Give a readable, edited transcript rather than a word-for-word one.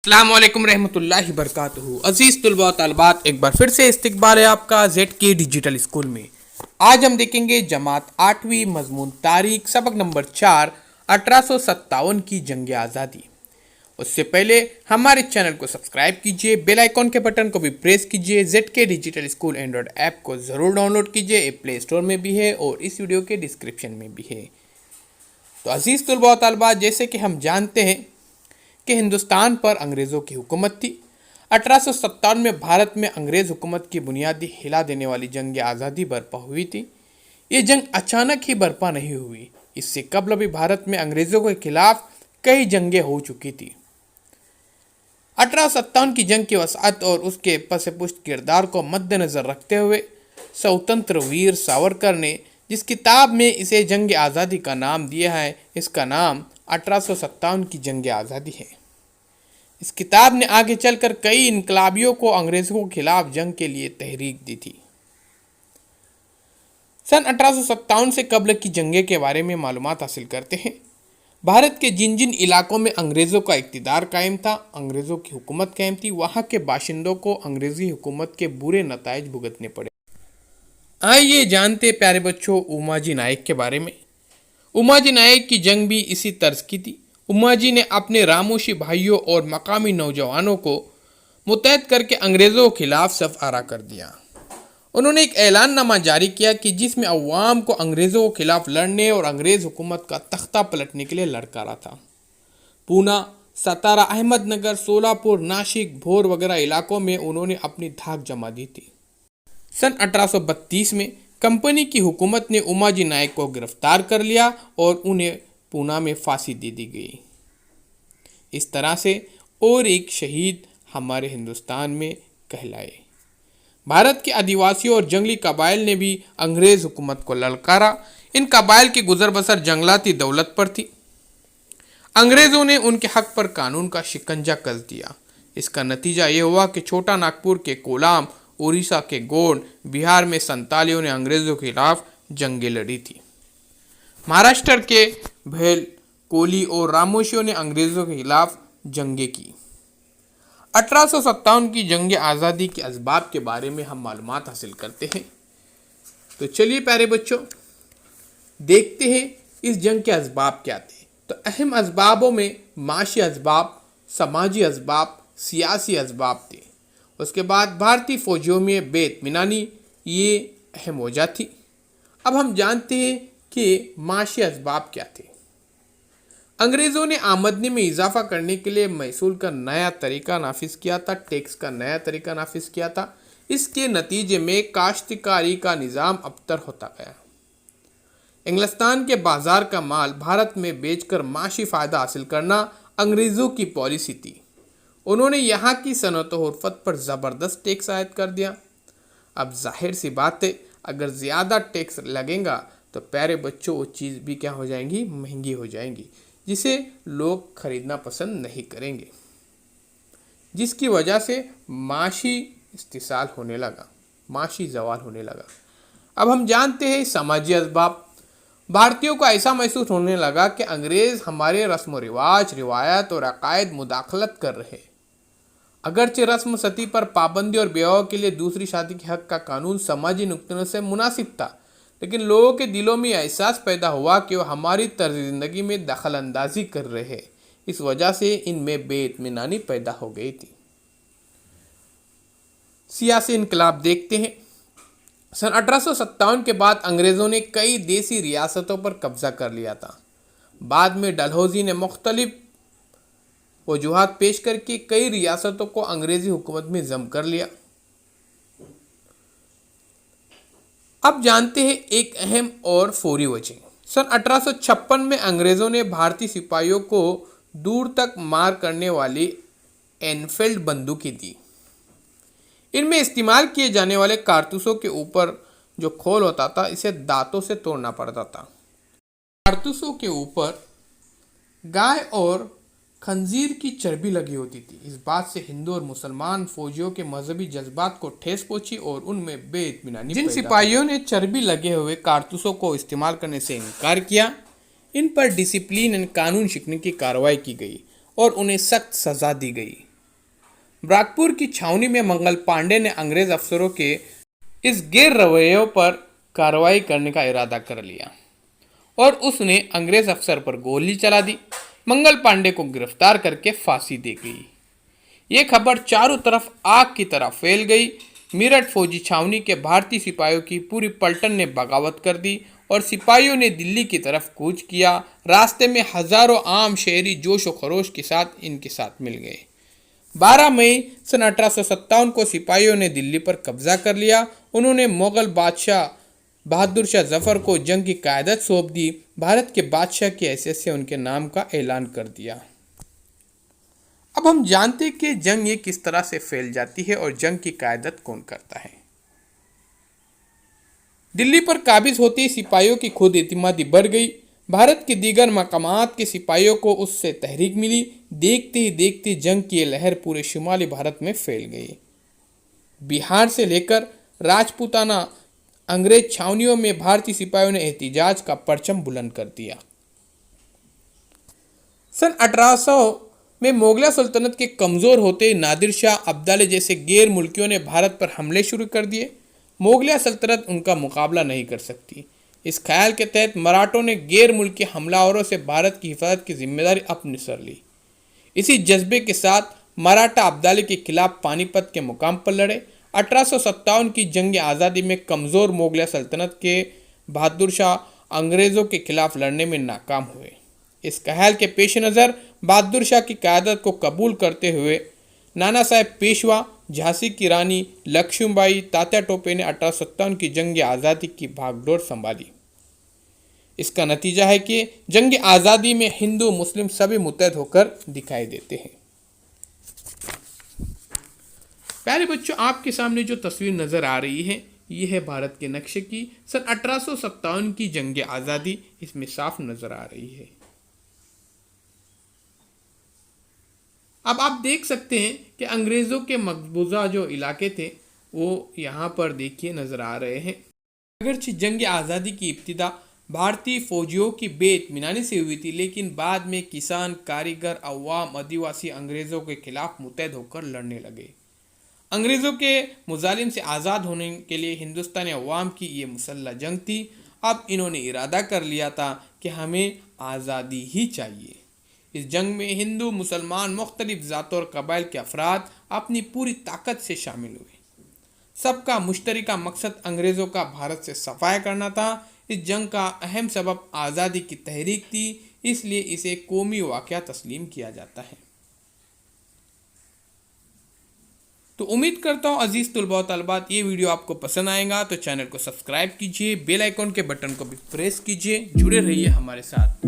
अस्सलाम वालेकुम रहमतुल्लाहि बरकातुहू। अजीज तुलबा व तालिबात, एक बार फिर से इस्तकबाल है आपका ZK डिजिटल स्कूल में। आज हम देखेंगे जमात 8वीं मजमून तारीख सबक नंबर 4 1857 की जंग आज़ादी। उससे पहले हमारे चैनल को सब्सक्राइब कीजिए, बेल आइकॉन के बटन को भी प्रेस कीजिए। ZK digital school Android app को ज़रूर डाउनलोड कीजिए, ये प्ले स्टोर में भी है और इस वीडियो के डिस्क्रिप्शन में भी है। तो अजीज तुलबा व तालिबात, जैसे कि हम जानते हैं कि हिंदुस्तान पर अंग्रेज़ों की हुकूमत थी। 1857 में भारत में अंग्रेज़ हुकूमत की बुनियादी हिला देने वाली जंग आज़ादी बर्पा हुई थी। ये जंग अचानक ही बर्पा नहीं हुई, इससे कबल भी भारत में अंग्रेज़ों के खिलाफ कई जंगें हो चुकी थी। 1857 की जंग की वसाअत और उसके पसपुष्ट किरदार को मद्देनज़र रखते हुए स्वतंत्र वीर सावरकर ने जिस किताब में इसे जंग आज़ादी का नाम दिया है, इसका नाम 1857 की जंग आज़ादी है। इस किताब ने आगे चलकर कई इनकलाबियों को अंग्रेज़ों के खिलाफ जंग के लिए तहरीक दी थी। सन 1857 से कबल की जंगे के बारे में मालूमात हासिल करते हैं। भारत के जिन जिन इलाकों में अंग्रेज़ों का इक़्तिदार कायम था, अंग्रेज़ों की हुकूमत कायम थी, वहाँ के बाशिंदों को अंग्रेज़ी हुकूमत के बुरे नताइज भुगतने पड़े। आइए जानते प्यारे बच्चों उमाजी नायक के बारे में। उमाजी नायक की जंग भी इसी तर्ज की थी। उमाजी ने अपने रामोशी भाइयों और मकामी नौजवानों को मुतहद करके अंग्रेज़ों के खिलाफ सफ आरा कर दिया। उन्होंने एक ऐलाननामा जारी किया कि जिसमें अवाम को अंग्रेज़ों के खिलाफ लड़ने और अंग्रेज़ हुकूमत का तख्ता पलटने के लिए ललकारा था। पूना, सतारा, अहमदनगर, सोलापुर, नासिक, भोर वगैरह इलाकों में उन्होंने अपनी धाक जमा दी थी। सन 1832 में कंपनी की हुकूमत ने उमाजी नायक को गिरफ्तार कर लिया और उन्हें पूना में फांसी दे दी गई। इस तरह से और एक शहीद हमारे हिंदुस्तान में कहलाए। भारत के आदिवासियों और जंगली कबाइल ने भी अंग्रेज़ हुकूमत को ललकारा। इन कबाइल की गुजर बसर जंगलाती दौलत पर थी। अंग्रेज़ों ने उनके हक पर कानून का शिकंजा कस दिया। इसका नतीजा ये हुआ कि छोटा नागपुर के कोलाम, उड़ीसा के गोंड, बिहार में संतालियों ने अंग्रेज़ों के खिलाफ जंगें लड़ी थी। महाराष्ट्र के भेल, कोली और रामोशियों ने अंग्रेज़ों के खिलाफ जंगें की। 1857 की जंग आज़ादी के असबाब के बारे में हम मालूमात हासिल करते हैं। तो चलिए प्यारे बच्चों, देखते हैं इस जंग के असबाब क्या थे। तो अहम असबाबों में माशी असबाब, समाजी असबाब, सियासी असबाब थे। उसके बाद भारतीय फौजियों में बेइत्मीनानी, ये अहम वजह थी। अब हम जानते हैं कि माशी असबाब क्या थे। अंग्रेज़ों ने आमदनी में इजाफा करने के लिए महसूल का नया तरीका नाफिज किया था, टैक्स का नया तरीका नाफिज किया था। इसके नतीजे में काश्तकारी का निज़ाम अबतर होता गया। इंग्लिस्तान के बाजार का माल भारत में बेचकर माशी फ़ायदा हासिल करना अंग्रेज़ों की पॉलिसी थी। उन्होंने यहाँ की सनत और उर्फत पर ज़बरदस्त टैक्स आयद कर दिया। अब जाहिर सी बात है, अगर ज़्यादा टैक्स लगेगा तो प्यारे बच्चों वो चीज़ भी क्या हो जाएंगी, महंगी हो जाएंगी, जिसे लोग खरीदना पसंद नहीं करेंगे, जिसकी वजह से माशी इस्तिसाल होने लगा, माशी जवाल होने लगा। अब हम जानते हैं समाजी असबाब। भारतीयों को ऐसा महसूस होने लगा कि अंग्रेज़ हमारे रस्म व रिवाज, रिवायत और अकायद मुदाखलत कर रहे। अगरचे रस्म सती पर पाबंदी और ब्याह के लिए दूसरी शादी के हक का कानून समाजी नुक्ते से मुनासिब था, लेकिन लोगों के दिलों में एहसास पैदा हुआ कि वो हमारी तर्ज ज़िंदगी में दखल अंदाजी कर रहे हैं। इस वजह से इनमें बेइत्मीनानी पैदा हो गई थी। सियासी इनकलाब देखते हैं। सन 1857 के बाद अंग्रेज़ों ने कई देसी रियासतों पर कब्जा कर लिया था। बाद में डलहौजी ने मुख्तलिफ वजूहात पेश करके कई रियासतों को अंग्रेज़ी हुकूमत में जम कर लिया। अब जानते हैं एक अहम और फौरी वजह। सन 1856 में अंग्रेज़ों ने भारतीय सिपाहियों को दूर तक मार करने वाली एनफील्ड बंदूकें दी। इनमें इस्तेमाल किए जाने वाले कारतूसों के ऊपर जो खोल होता था, इसे दांतों से तोड़ना पड़ता था। कारतूसों के ऊपर गाय और खंजीर की चर्बी लगी होती थी। इस बात से हिंदू और मुसलमान फौजियों के मजहबी जज्बात को ठेस पहुंची और उनमें बेइत्मीनानी। जिन सिपाहियों ने चर्बी लगे हुए कारतूसों को इस्तेमाल करने से इनकार किया, इन पर डिसिप्लिन एंड कानून शिकने की कार्रवाई की गई और उन्हें सख्त सज़ा दी गई। ब्रागपुर की छावनी में मंगल पांडे ने अंग्रेज अफसरों के इस गैर रवैयों पर कार्रवाई करने का इरादा कर लिया और उसने अंग्रेज अफसर पर गोली चला दी। मंगल पांडे को गिरफ्तार करके फांसी दी गई। ये खबर चारों तरफ आग की तरह फैल गई। मेरठ फौजी छावनी के भारतीय सिपाहियों की पूरी पलटन ने बगावत कर दी और सिपाहियों ने दिल्ली की तरफ कूच किया। रास्ते में हजारों आम शहरी जोश व खरोश के साथ इनके साथ मिल गए। 12 मई सन 1857 को सिपाहियों ने दिल्ली पर कब्जा कर लिया। उन्होंने मुगल बादशाह बहादुर शाह जफर को जंग की क़यादत सौंप दी। भारत के बादशाह की हैसियत से उनके नाम का ऐलान कर दिया। अब हम जानते हैं कि जंग ये किस तरह से फैल जाती है और जंग की क़यादत कौन करता है। दिल्ली पर काबिज होते ही सिपाहियों की खुद एतमादी बढ़ गई। भारत के दीगर मकामात के सिपाहियों को उससे तहरीक मिली। देखते ही देखते जंग की लहर पूरे शुमाली भारत में फैल गई। बिहार से लेकर राजपूताना अंग्रेज छावनियों में भारतीय सिपाहियों ने एहतिजाज का परचम बुलंद कर दिया। सन 1800 में मुगलिया सल्तनत के कमज़ोर होते नादिर शाह अब्दाली जैसे गैर मुल्कियों ने भारत पर हमले शुरू कर दिए। मुगलिया सल्तनत उनका मुकाबला नहीं कर सकती। इस ख्याल के तहत मराठों ने गैर मुल्की हमलावरों से भारत की हिफाजत की जिम्मेदारी अपनी सर ली। इसी जज्बे के साथ मराठा अब्दाली के खिलाफ पानीपत के मुकाम पर लड़े। 1857 की जंग आज़ादी में कमज़ोर मुगलिया सल्तनत के बहादुर शाह अंग्रेज़ों के खिलाफ लड़ने में नाकाम हुए। इस ख्याल के पेश नज़र बहादुर शाह की क़यादत को कबूल करते हुए नाना साहेब पेशवा, झांसी की रानी लक्ष्मीबाई, तात्या टोपे ने 1857 की जंग आज़ादी की भागदौड़ संभाली। इसका नतीजा है कि जंग आज़ादी में हिंदू मुस्लिम सभी मुत्तहद होकर दिखाई देते हैं। प्यारे बच्चों, आपके सामने जो तस्वीर नज़र आ रही है ये है भारत के नक्शे की। सन 1857 की जंग आज़ादी इसमें साफ नज़र आ रही है। अब आप देख सकते हैं कि अंग्रेज़ों के मकबूजा जो इलाके थे वो यहाँ पर देखिए नज़र आ रहे हैं। अगरचे जंग आज़ादी की इब्तिदा भारतीय फौजियों की बेइत्मीनानी से हुई थी, लेकिन बाद में किसान, कारीगर, अवाम, आदिवासी अंग्रेज़ों के खिलाफ मुत्तहद होकर लड़ने लगे। अंग्रेज़ों के मुजालिम से आज़ाद होने के लिए हिंदुस्तानी अवाम की ये मुसल्लह जंग थी। अब इन्होंने इरादा कर लिया था कि हमें आज़ादी ही चाहिए। इस जंग में हिंदू, मुसलमान, मुख्तलिफ ज़ातों और कबाइल के अफराद अपनी पूरी ताकत से शामिल हुए। सबका मुश्तरका मकसद अंग्रेज़ों का भारत से सफाया करना था। इस जंग का अहम सबब आज़ादी की तहरीक थी, इसलिए इसे कौमी वाक़या तस्लीम किया जाता है। तो उम्मीद करता हूँ अजीज़ तुलबा व तलबात ये वीडियो आपको पसंद आएगा, तो चैनल को सब्सक्राइब कीजिए, बेल आइकॉन के बटन को भी प्रेस कीजिए। जुड़े रहिए हमारे साथ।